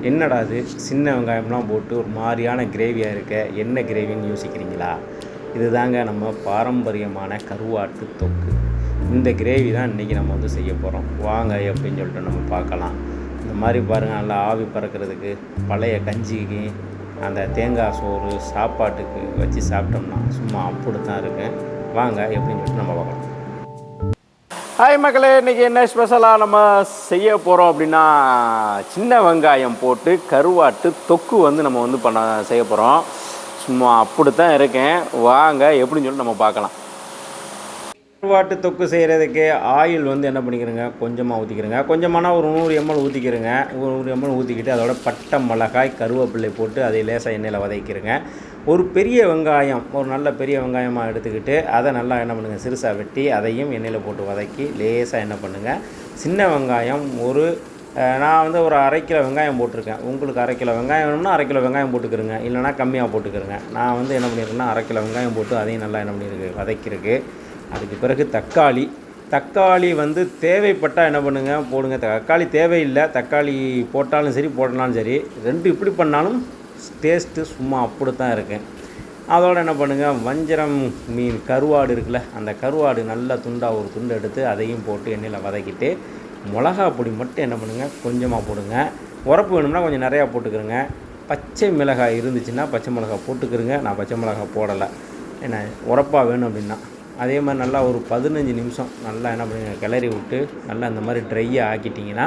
என்னடா அது சின்ன வெங்காயம்லாம் போட்டு ஒரு மாதிரியான கிரேவியாக இருக்க, என்ன கிரேவின்னு யோசிக்கிறீங்களா? இது தாங்க நம்ம பாரம்பரியமான கருவாட்டு தொக்கு. இந்த கிரேவி தான் இன்றைக்கி நம்ம வந்து செய்ய போகிறோம். வாங்க எப்படின்னு சொல்லிட்டு நம்ம பார்க்கலாம். இந்த மாதிரி பாருங்கள், நல்லா ஆவி பறக்கிறதுக்கு பழைய கஞ்சிக்கு அந்த தேங்காய் சோறு சாப்பாட்டுக்கு வச்சு சாப்பிட்டோம்னா சும்மா அப்படி தான் இருக்கேன். வாங்க எப்படின்னு சொல்லிட்டு நம்ம பார்க்கலாம். ஹாய் மக்களே, இன்றைக்கி என்ன ஸ்பெஷலாக நம்ம செய்ய போகிறோம் அப்படின்னா, சின்ன வெங்காயம் போட்டு கருவாட்டு தொக்கு வந்து நம்ம வந்து செய்ய போகிறோம். சும்மா அப்படித்தான் இருக்கேன். வாங்க எப்படின்னு சொல்லிட்டு நம்ம பார்க்கலாம். கருவாட்டு தொக்கு செய்கிறதுக்கு ஆயில் வந்து என்ன பண்ணிக்கிறேங்க, கொஞ்சமாக ஊற்றிக்கிறேங்க. கொஞ்சமான ஒரு 100 ml ஊற்றிக்கிறேங்க. 100 ml ஊற்றிக்கிட்டு அதோட பட்டை மிளகாய் கருவேப்பிள்ளை போட்டு அதை லேசாக எண்ணெயில் வதக்கிக்கிறேங்க. ஒரு பெரிய வெங்காயம், ஒரு நல்ல பெரிய வெங்காயமாக எடுத்துக்கிட்டு அதை நல்லா என்ன பண்ணுங்கள், சிறுசாக வெட்டி அதையும் எண்ணெயில் போட்டு வதக்கி லேசாக என்ன பண்ணுங்கள், சின்ன வெங்காயம் நான் வந்து ஒரு 1/2 கிலோ வெங்காயம் போட்டிருக்கேன். உங்களுக்கு 1/2 கிலோ வெங்காயம் வேணும்னா 1/2 கிலோ வெங்காயம் போட்டுக்கிறேங்க, இல்லைனா கம்மியாக போட்டுக்கிறேங்க. நான் வந்து என்ன பண்ணியிருக்கேன்னா 1/2 கிலோ வெங்காயம் போட்டு அதையும் நல்லா என்ன பண்ணியிருக்கு, வதக்கியிருக்கு. அதுக்கு பிறகு தக்காளி வந்து தேவைப்பட்டால் என்ன பண்ணுங்கள், போடுங்க. தக்காளி தேவையில்லை, தக்காளி போட்டாலும் சரி போடலாலும் சரி, ரெண்டு இப்படி பண்ணாலும் டேஸ்ட்டு சும்மா அப்படி தான் இருக்கேன். அதோடு என்ன பண்ணுங்கள், வஞ்சரம் மீன் கருவாடு இருக்குல்ல, அந்த கருவாடு நல்லா துண்டாக ஒரு துண்டு எடுத்து அதையும் போட்டு எண்ணெயில் வதக்கிட்டு மிளகா பொடி மட்டும் என்ன பண்ணுங்கள், கொஞ்சமாக போடுங்க. உரப்பு வேணும்னா கொஞ்சம் நிறையா போட்டுக்கிறேங்க. பச்சை மிளகாய் இருந்துச்சுன்னா பச்சை மிளகாய் போட்டுக்கிறேங்க. நான் பச்சை மிளகாய் போடலை, ஏன்னா உரப்பாக வேணும் அப்படின்னா. அதே மாதிரி நல்லா ஒரு 15 நிமிஷம் நல்லா என்ன பண்ணுங்க, கிளறி விட்டு நல்லா இந்த மாதிரி ட்ரையாக ஆக்கிட்டிங்கன்னா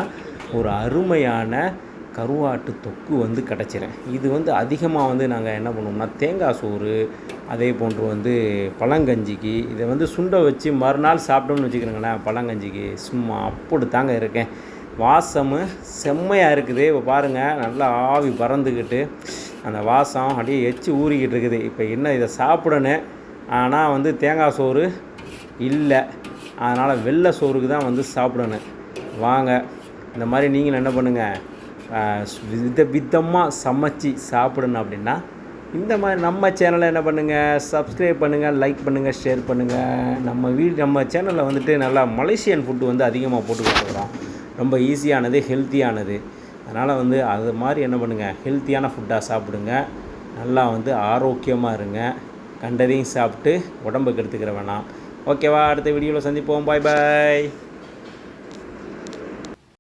ஒரு அருமையான கருவாட்டு தொக்கு வந்து கிடச்சிரும். இது வந்து அதிகமாக வந்து நாங்கள் என்ன பண்ணுவோம்னா தேங்காய் சோறு, அதே போன்று வந்து பழங்கஞ்சிக்கு இதை வந்து சுண்டை வச்சு மறுநாள் சாப்பிட்டோம்னு வச்சுக்கிறோங்களேன், பழங்கஞ்சிக்கு சும்மா அப்படி தாங்க இருக்கேன். வாசமும் செம்மையாக இருக்குது. இப்போ பாருங்கள், நல்லா ஆவி பறந்துக்கிட்டு அந்த வாசம் அப்படியே எச்சு ஊறிக்கிட்டு இருக்குது. இப்போ என்ன இதை சாப்பிடணும், ஆனால் வந்து தேங்காய் சோறு இல்லை, அதனால் வெள்ளை சோறுக்கு தான் வந்து சாப்பிடணும். வாங்க இந்த மாதிரி நீங்களும் என்ன பண்ணுங்கள், விதமாக சமைச்சி சாப்பிடணும் அப்படின்னா இந்த மாதிரி நம்ம சேனலை என்ன பண்ணுங்கள், சப்ஸ்கிரைப் பண்ணுங்கள், லைக் பண்ணுங்கள், ஷேர் பண்ணுங்கள். நம்ம சேனலில் வந்துட்டு நல்லா மலேசியன் ஃபுட்டு வந்து அதிகமாக போட்டு கொடுக்குறோம். ரொம்ப ஈஸியானது, ஹெல்த்தியானது. அதனால் வந்து அது மாதிரி என்ன பண்ணுங்கள், ஹெல்த்தியான ஃபுட்டாக சாப்பிடுங்க. நல்லா வந்து ஆரோக்கியமாக இருங்க. கண்டதையும் சாப்பிட்டு உடம்புக்கு எடுத்துக்கிற வேணாம். ஓகேவா? அடுத்த வீடியோவில் சந்திப்போம். பாய் பாய்.